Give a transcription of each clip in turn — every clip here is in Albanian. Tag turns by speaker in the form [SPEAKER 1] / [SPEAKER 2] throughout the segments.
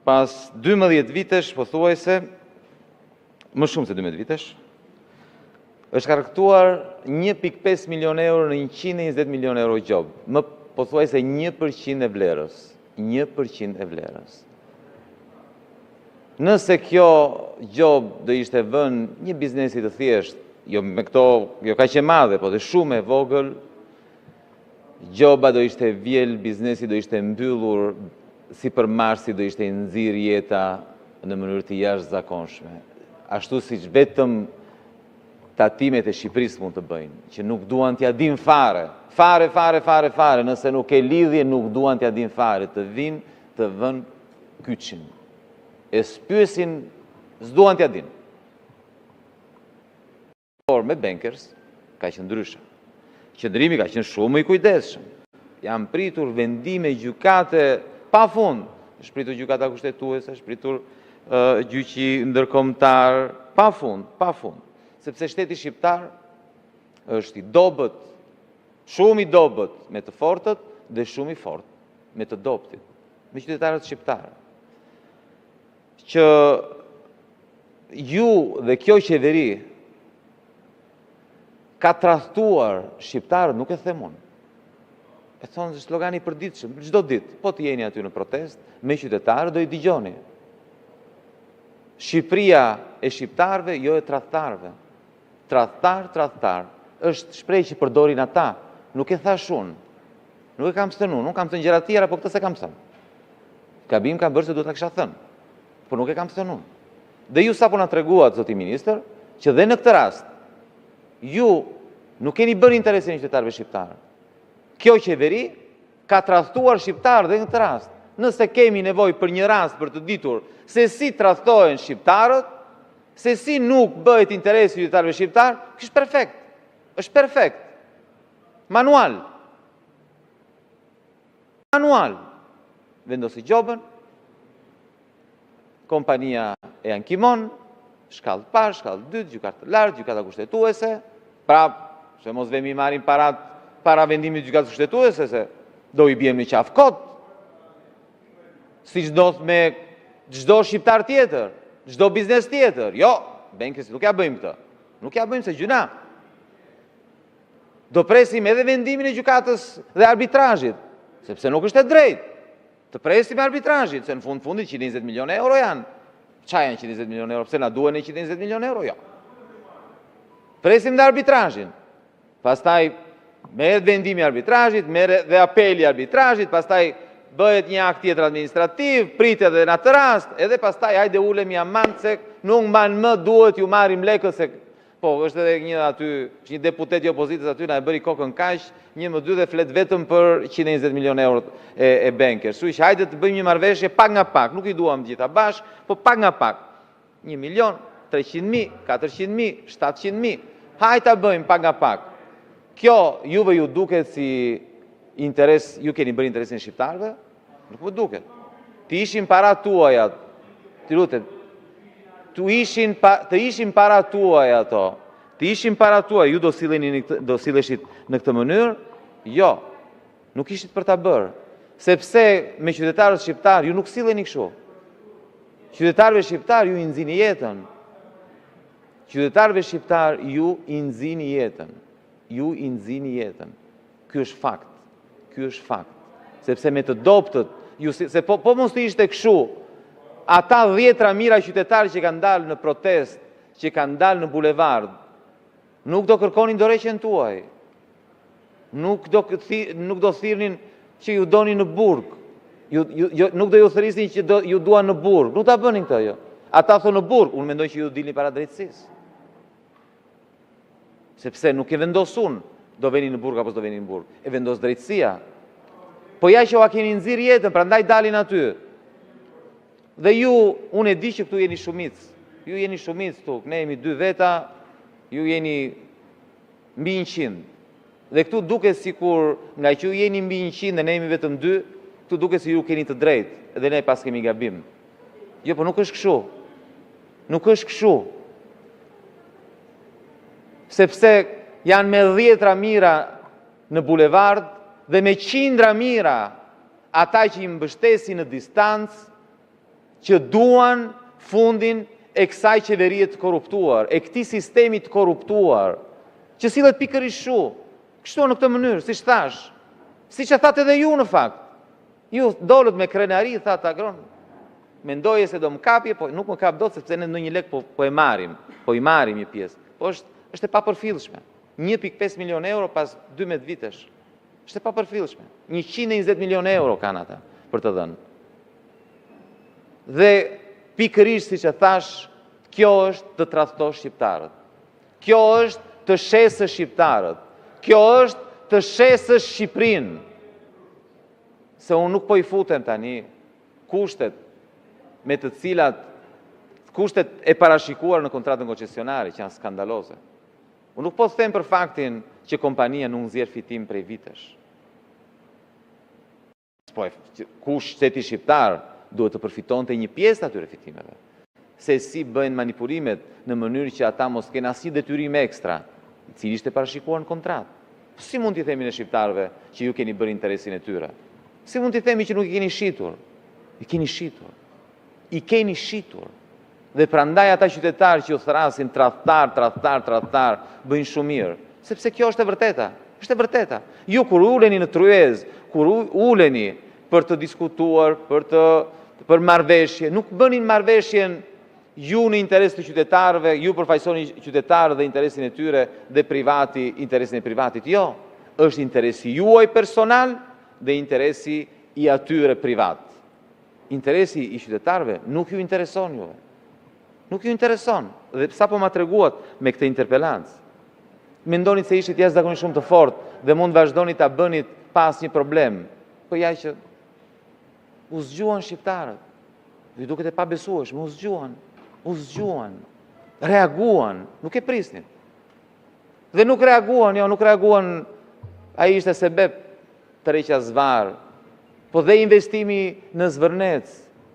[SPEAKER 1] pas 12 vitesh, pothuajse, më shumë se 12 vitesh, është karaktuar 1.5 milion euro në 120 milion euro gjob. Më pothuajse 1% e vlerës. 1% e vlerës. Nëse kjo gjob do ishte vënë një biznesi të thjesht, jo me këto, jo kaq e madhe, po dhe shumë e vogël, gjoba do ishte vjel, biznesi do ishte mbyllur, si për marsi do ishte nxirr jeta në mënyrë të jashtëzakonshme. Ashtu siç vetëm tatimet e Shqipërisë mund të bëjnë, që nuk duan t'ja din fare, fare, nëse nuk e lidhje nuk duan t'ja din fare, të vinë të vënë kyçin. E spyesin, s'duan t'ja din. Por me bankers ka qenë ndryshe. Qëndrimi ka qenë shumë i kujdesshëm. Janë pritur vendime gjykate pa fund. Është pritur gjykata kushtetuese, është pritur gjyqi ndërkombëtar pa fund. Sepse shteti shqiptar është i dobët, shumë i dobët me të fortët dhe shumë i fortë me të dobtit, me qytetarët shqiptarë. Që ju dhe kjo qeveri ka tradhtuar shqiptarët, nuk e them unë. E thonë se slogani i përditshëm, çdo ditë, po të jeni aty në protest, me qytetarë do i dëgjoni. Shqipëria e shqiptarëve, jo e tradhtarëve. Tradhtar, është shprehje që përdorin ata, nuk e thash unë. Nuk e kam thënë unë, nuk kam thënë gjëra tjera, po këtë se kam thënë. Gabim kam bërë se duhet ta kisha thënë, por nuk e kam thënë unë. Dhe ju sapo na treguat, zoti ministër, që dhe në këtë rast ju nuk keni bërë interesin e qytetarëve shqiptarë. Kjo qeveri ka tradhtuar shqiptarë dhe në këtë rast. Nëse kemi nevojë për një rast për të ditur se si tradhtohen shqiptarët, se si nuk bëhet interesi i qytetarëve shqiptarë, është perfekt. Është perfekt. Manual. Vendosi gjobën, kompania e ankimon, shkallë parë, shkallë dytë, gjykata të lartë, gjykata kushtetuese, se mos vemi marrim para vendimit gjykatës kushtetuese, se do i bjem në qafë kot, si çdo me çdo shqiptar tjetër, çdo biznes tjetër. Jo, bankers nuk ja bëjmë këtë. Nuk ja bëjmë se gjuna. Do presim edhe vendimin e gjykatës dhe arbitrazhit, sepse nuk është e drejtë. Të presim arbitrazhit, se në fundit 120 milion euro janë. Qa janë 120 milion euro? Pse na duhen 120 milion euro? Jo. Presim dhe arbitrazhin. Pastaj merret vendimi arbitrazhit, merret dhe apeli arbitrazhit, pastaj bëhet një akt tjetër administrativ, pritet edhe në atë rast, edhe pastaj hajde ulemi aman se nuk mban më, duhet ju marrim lekët se po, është edhe një aty, një deputet i opozitës aty na e bëri kokën kaq, 1-2 dhe flet vetëm për 120 milion euro e bankers. Kështu që hajde të bëjmë një marrëveshje pak nga pak, nuk i duam gjitha bashk, po pak nga pak. 1 milion, 300.000, 400.000, 700.000. Hajde ta bëjmë pak nga pak. Kjo juve ju duket si interes, ju keni bërë interesin e shqiptarëve? Nuk më duket. Të ishin para tuaja, të lutem, të ishin para tuaj ato, të ishin para tuaj, ju do silleshit në këtë mënyrë? Jo, nuk ishit për ta bërë. Sepse me qytetarët shqiptar ju nuk silleni kështu. Qytetarëve shqiptar ju i nxini jetën. Qytetarëve shqiptar ju i nxini jetën. Ju i nxini jetën. Ky është fakt. Ky është fakt. Sepse me të dobtët, se po mos të ishte kështu, ata 10 mijëra qytetarë që kanë dalë në protest, që kanë dalë në bulevard, nuk do kërkonin dorëheqjen tuaj. Nuk do thirrnin që ju doni në burg. Nuk do ju thërrisnin që ju duan në burg. Nuk ta bënin këtë, jo. Ata thonë në burg, unë mendoj që ju dilni para drejtësisë. Sepse nuk e vendos unë, do veni në burg apo do veni në burg. E vendos drejtësia. Po ja që ua keni nxirr jetën, prandaj dalin aty. Dhe ju, unë e di që këtu jeni shumicë. Ju jeni shumicë këtu, ne jemi 2 veta, ju jeni mbi 100. Dhe këtu duket sikur, nga që ju jeni mbi 100 dhe ne jemi vetëm 2, këtu duket si ju keni të drejtë, edhe ne pas kemi gabim. Jo, po nuk është kështu. Nuk është kështu. Sepse janë me 10 mijëra në bulevard dhe me 100 mijëra ata që i mbështesin në distancë, që duan fundin e kësaj qeverie të korruptuar, e këtij sistemi të korruptuar, që sillet pikërisht kështu në këtë mënyrë, siç thash, siç e thatë edhe ju në fakt. Ju dolët me krenari, thatë Agron, mendoje se do më kapje, po nuk më kap dot sepse ne në një lek po e marrim, po i marrim një pjesë. Po është e papërfillshme. 1.5 milion euro pas 12 vitesh. Është e papërfillshme. 120 milion euro kanë ata për të dhënë. Dhe pikërisht siç e thash, kjo është të tradhtosh shqiptarët. Kjo është të shesësh shqiptarët. Kjo është të shesësh Shqipërinë. Se unë nuk po i futem tani kushtet me të cilat kushtet e parashikuar në kontratën koncesionare që janë skandaloze. Unë nuk po them për faktin që kompania nuk nxjerr fitim prej vitesh. Po kush shteti shqiptar duhet të përfitonte një pjesë të atyre fitimeve. Se si bëjnë manipulimet në mënyrë që ata mos kenë asnjë detyrim ekstra, i cili ishte parashikuar në kontratë. Si mund t'i themi në shqiptarëve që ju keni bërë interesin e tyre? Si mund t'i themi që nuk i keni shitur? I keni shitur. I keni shitur. Dhe prandaj ata qytetarë që ju thrasin tradhtar, bëjnë shumë mirë. Sepse kjo është e vërteta. Është e vërteta. Ju kur uleni në tryezë, kur uleni për të diskutuar, për marrëveshje, nuk bënin marrëveshjen ju në interes të qytetarëve, ju përfaqësoni qytetarët dhe interesin e tyre dhe privati, interesin e privatit. Jo, është interesi juaj personal dhe interesi i atyre privat. Interesi i qytetarëve nuk ju intereson juve. Nuk ju intereson. Dhe sapo ma treguat me këtë interpelancë, mendonit se ishit jashtëzakonisht shumë të fortë dhe mund vazhdoni ta bënit pas një problem. Po ja që u zgjuan shqiptarët. Ju duket e pabesueshëm, u zgjuan, reaguan, nuk e prisnin. Dhe nuk reaguan, ai ishte sebeb tërheqja zvar, po dhe investimi në Zvërnec,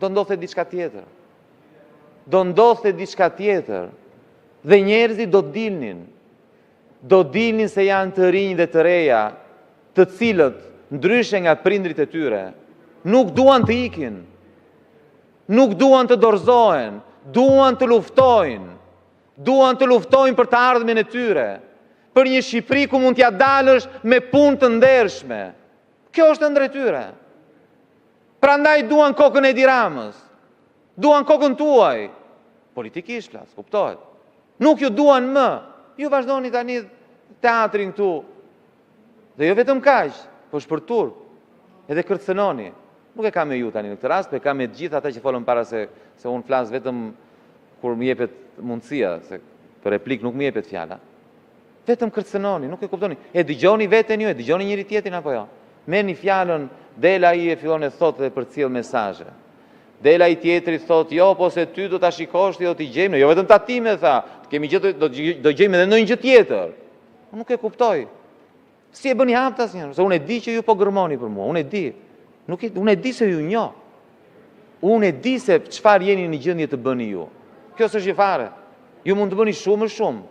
[SPEAKER 1] do ndodhte diçka tjetër. Do ndodhte diçka tjetër. Dhe njerëzit do dilnin se janë të rinj dhe të reja, të cilët, ndryshe nga prindrit e tyre, nuk duan të ikin, nuk duan të dorëzohen, duan të luftojnë për të ardhmen e tyre, për një Shqipëri ku mund t'ja dalësh me punë të ndershme. Kjo është ëndër e tyre. Prandaj duan kokën e Edi Ramës, duan kokën tuaj, politikisht flas, kuptohet. Nuk ju duan më, ju vazhdoni tani teatrin këtu, dhe jo vetëm kaq, po shpërtur, edhe kërcënoni. Nuk e kam me ju tani në këtë rast, po e kam me gjithë ata që folën para se unë flas vetëm kur më jepet mundësia, se për replik nuk më jepet fjala. Vetëm kërcënoni, nuk e kuptoni. E dëgjoni veten ju, e dëgjoni njëri tjetrin apo jo? Merrni fjalën, del ai e fillon e thotë dhe përcjell mesazhe. Del ai tjetri thotë, jo, po se ty do ta shikosh ti do t'i gjejmë, jo vetëm tatime tha, kemi gjetur do gjejmë edhe ndonjë gjë tjetër. Unë nuk e kuptoj. Si e bëni hapta asnjëherë? Se unë e di që ju po gërmoni për mua, unë e di. Unë e di se ju njoh. Unë e di se çfarë jeni në gjendje të bëni ju. Kjo s'është fare. Ju mund të bëni shumë më shumë.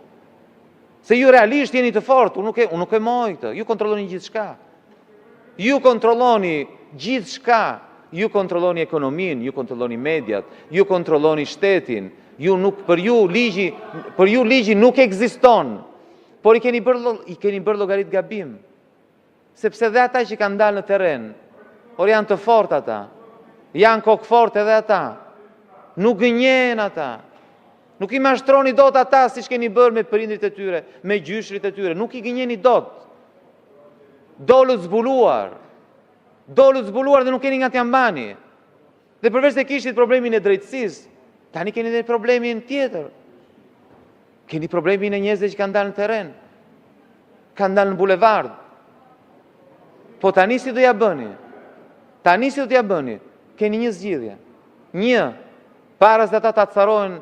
[SPEAKER 1] Se ju realisht jeni të fortë, unë nuk e moj këtë. Ju kontrolloni gjithçka. Ju kontrolloni gjithçka. Ju kontrolloni ekonominë, ju kontrolloni mediat, ju kontrolloni shtetin. Për ju ligji nuk ekziston. Por i keni bërë llogarit gabim. Sepse dhe ata që kanë dalë në terren, por janë të fortë ata. Janë kokë fortë edhe ata. Nuk gënjen ata. Nuk i mashtroni dot ata siç keni bërë me prindrit e tyre, me gjyshrit e tyre. Nuk i gënjeni dot. Dolët zbuluar. Dhe nuk keni nga t'ja mbani. Dhe përveç se kishit problemin e drejtësisë, tani keni edhe problemin tjetër. Keni problemin e njerëzve që kanë dalë në terren. Kanë dalë në bulevard. Po tani si do ja bëni? Keni një zgjidhje. Para se ata ta acarohen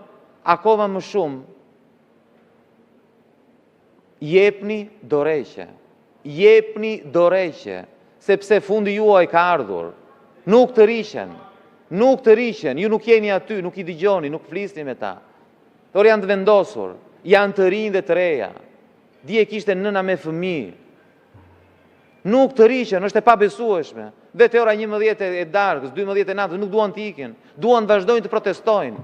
[SPEAKER 1] akoma më shumë, jepni dorëheqje, sepse fundi juaj ka ardhur. Nuk të riqen, ju nuk jeni aty, nuk i dëgjoni, nuk flisni me ta. Por janë të vendosur, janë të rinj dhe të reja. Dje kishte nëna me fëmijë. Nuk të riqen, është e pabesueshme. Vete ora 11 e darkës, 12 e natës, nuk duan të ikin, duan të vazhdojnë të protestojnë.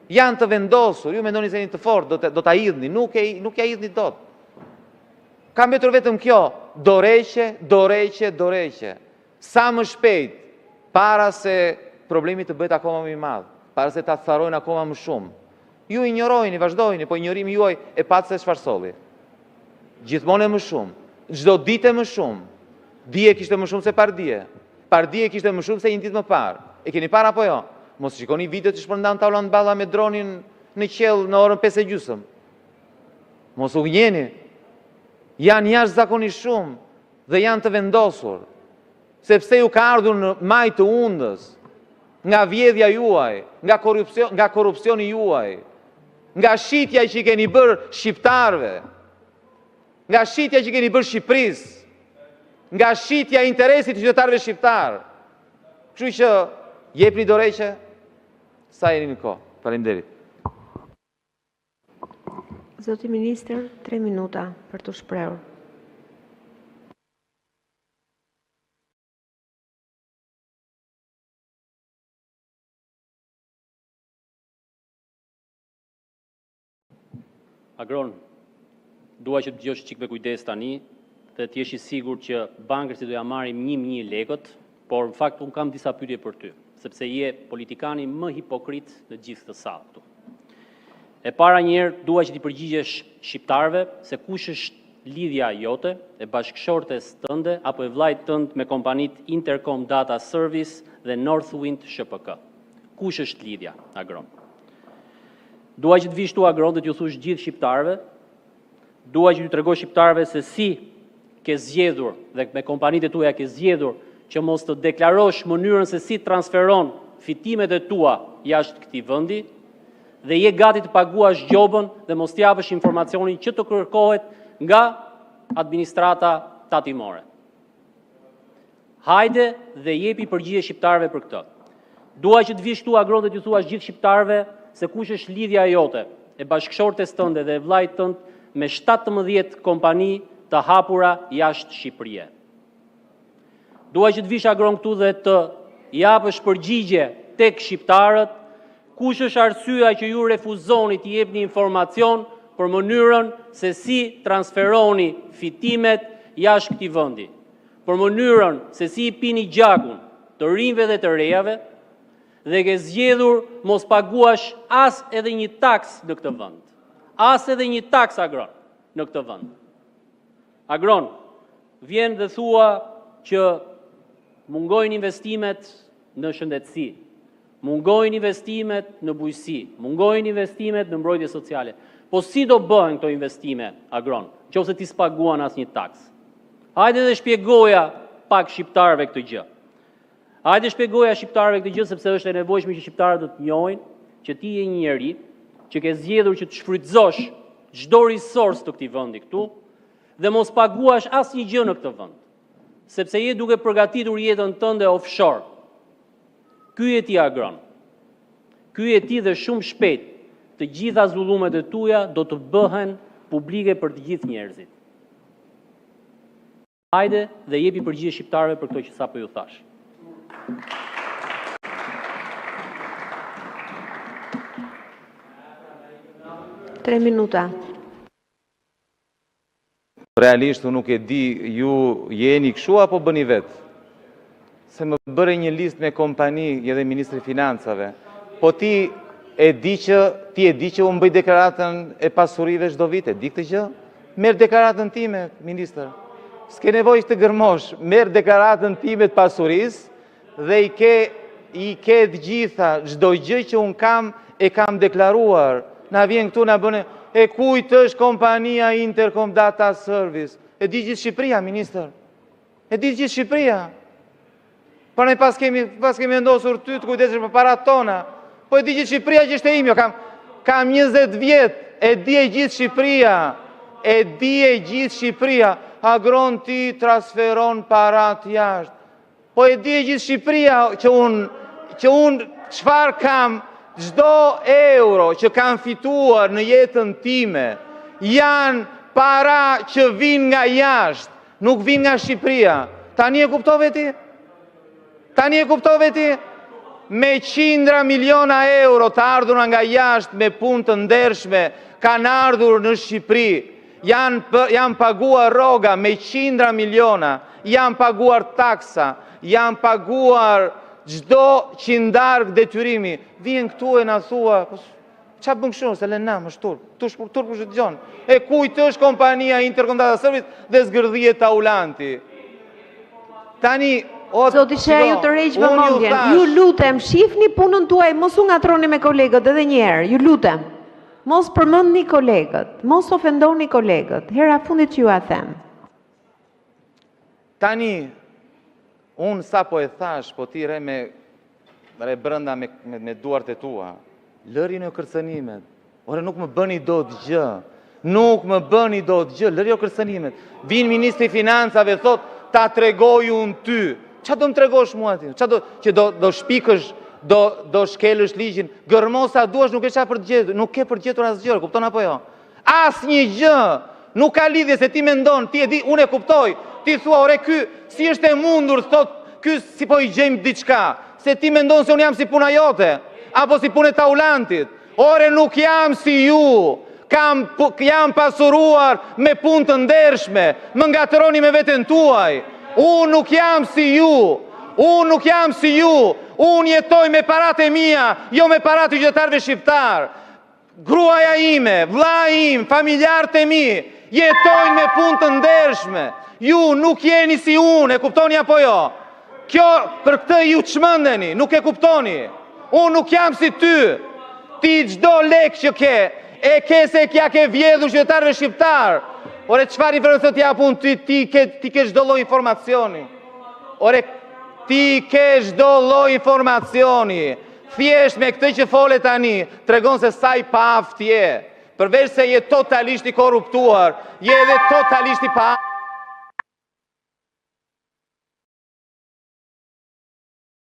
[SPEAKER 1] Janë të vendosur, ju mendoni se jeni të fortë, do ta hidhni, nuk ja hidhni dot. Ka mbetur vetëm kjo, doreqe. Sa më shpejt, para se problemi të bëhet akoma më i madh, para se ta tharojnë akoma më shumë. Ju injorojni, vazhdojni, po injorimi juaj e patë se çfarë solli. Gjithmonë më shumë, çdo ditë më shumë. Dije kishte më shumë se pardije. Pardije kishte më shumë se një ditë më parë. E keni parë apo jo? Mos shikoni video që shpërndan tavlan balla me dronin në qell në orën 5:30. Mos u gënjeni. Janë jashtëzakonisht shumë dhe janë të vendosur. Sepse ju ka ardhur në maj të undës, nga vjedhja juaj, nga korrupsioni juaj, nga shitja që i keni bërë shqiptarëve, nga shitja që i keni bërë Shqipërisë, nga shitja e interesit të qytetarëve shqiptar. Kështu që jepni dorëqe sa jeni në kohë. Faleminderit.
[SPEAKER 2] Zoti Ministër, 3 minuta për të shprehur.
[SPEAKER 3] Agron, dua që të dëgjosh çik me kujdes tani dhe të jesh i sigurt që bankët si do ja marrim 1.000 lekët, por në fakt unë kam disa pyetje për ty, sepse je politikani më hipokrit në gjithë këtë sallë këtu. E para njerë, dua që t'i përgjigjesh shqiptarëve se kush është lidhja jote, e bashkëshortes tënde, apo e vllajt tënd me kompanit Intercom Data Service dhe Northwind SHPK. Kush është lidhja, Agron? Dua që të vish tu, Agron, dhe t'ju thush gjithë shqiptarëve, dua që t'ju tregosh shqiptarëve se si ke zgjedhur dhe me kompanitë tuaja ke zgjedhur që mos të deklarosh mënyrën se si transferon fitimet e tua jashtë këtij vendi dhe je gati të paguash gjobën dhe mos t'japësh informacionin që të kërkohet nga administrata tatimore. Hajde dhe jepi përgjigje shqiptarëve për këtë. Dua që të vish tu, Agron, dhe t'ju thuash gjithë shqiptarëve se kush është lidhja jote, e bashkëshortes tënde dhe e vllajt tënd me 17 kompani të hapura jashtë Shqipërisë. Dua që të vish, Agron, këtu dhe të japësh përgjigje tek shqiptarët kush është arsyeja që ju refuzoni të jepni informacion për mënyrën se si transferoni fitimet jashtë këtij vendi, për mënyrën se si i pini gjakun të rinjve dhe të rejave, dhe ke zgjedhur mos paguash as edhe një taks në këtë vend. As edhe një taks, Agron, në këtë vend. Agron, vjen dhe thua që mungojnë investimet në shëndetësi, mungojnë investimet në bujqësi, mungojnë investimet në mbrojtje sociale. Po si do bëhen këto investime, Agron, nëse ti s'paguan as një taks? Hajde dhe shpjegoja pak shqiptarëve këtë gjë. Hajde shpjegoja shqiptarëve këtë gjë sepse është e nevojshme që shqiptarët të njohin që ti je një njeri që ke zgjedhur që të shfrytëzosh çdo resurs të këtij vendi këtu dhe mos paguash asnjë gjë në këtë vend, sepse je duke përgatitur jetën tënde offshore. Ky je ti, Agron. Ky je ti dhe shumë shpejt të gjitha zullumet e tuaja do të bëhen publike për të gjithë njerëzit. Hajde dhe jepi përgjigje shqiptarëve për këto që sapo ju thash.
[SPEAKER 2] Tre minuta.
[SPEAKER 1] Realisht, unë nuk e di, ju jeni kështu apo bëni vetë? Se më bëre një listë me kompani, edhe Ministri Financave, po ti e di që unë bëj deklaratën e pasurive çdo vit, e di këtë gjë? Merë deklaratën time, Ministër. S'ke nevojë të gërmosh, merë deklaratën time të pasurisë dhe i ke të gjitha, çdo gjë që unë kam, e kam deklaruar. Na vjen këtu, na bëne, e kujt është kompania Intercom Data Service? E di gjithë Shqipëria, Ministër. E di gjithë Shqipëria. Por ne pas kemi vendosur ty të kujdesesh për parat tona. Po e di gjithë Shqipëria që është e imjo. Kam 20 vjet, e di e gjithë Shqipëria. E di e gjithë Shqipëria. Agron, ti transferon parat jashtë. Po e di e gjithë Shqipëria që unë çfarë kam. Çdo euro që kam fituar në jetën time janë para që vinë nga jashtë, nuk vinë nga Shqipëria. Tani e kuptove ti? Tani e kuptove ti? Me qindra miliona euro të ardhur nga jashtë me punë të ndershme, kanë ardhur në Shqipëri, janë paguar rroga me qindra miliona, janë paguar taksa, janë paguar çdo qindark detyrimi. Vjen këtu e na thua, qa bën kështu, se lëna më shturp, turp është dëgjon. E kujt është kompania Interkontrat Service dhe zgërdhiet Taulanti. Tani,
[SPEAKER 2] Zoti Shea, ju të rreq vëmendjen. Ju lutem, shihni punën tuaj, mos u ngatroni me kolegët edhe një herë. Ju lutem. Mos përmendni kolegët, mos ofendoni kolegët. Hera fundit që ju a them.
[SPEAKER 1] Tani, unë sa po e thash, po ti re brenda me duart e tua, lëri në kërcënimet. Ore, nuk më bëni do të gjë. Nuk më bëni do të gjë, lëri o kërcënimet. Vinë Ministri Financave, thot, ta tregoj unë ty. Qa do më tregosh mua ti? Që do shpikësh, do shkelësh ligjin? Gërmo sa duash, nuk e qa për të gjetur, nuk e për të gjetur asgjë, kupton apo jo? As një gjë, nuk ka lidhje se ti mendon, ti e di, unë e kuptoj, ti thua, ore, ky, si është e mundur, thot, ky si po i gjejmë diçka, se ti mendon se unë jam si puna jote, apo si punë e Taulantit. Ore, nuk jam si ju, jam pasuruar me punë të ndershme, më ngatëroni me veten tuaj. Unë nuk jam si ju, unë jetoj me parat e mia, jo me parat e qytetarëve shqiptar. Gruaja ime, vlla im, familjarët e mi, jetojnë me punë të ndershme. Ju nuk jeni si unë, e kuptoni apo jo? Kjo, për këtë ju çmendeni, nuk e kuptoni. Unë nuk jam si ty. Ti çdo lek që ke se kja ke vjedhur qytetarëve shqiptar. Ore, çfarë informacion t'ja pun, ti ke çdo lloj informacioni. Ore, ti ke çdo lloj informacioni. Thjesht me këtë që fole tani, tregon se sa i paaft je. Përveç se je totalisht i korruptuar, je edhe totalisht i paaft.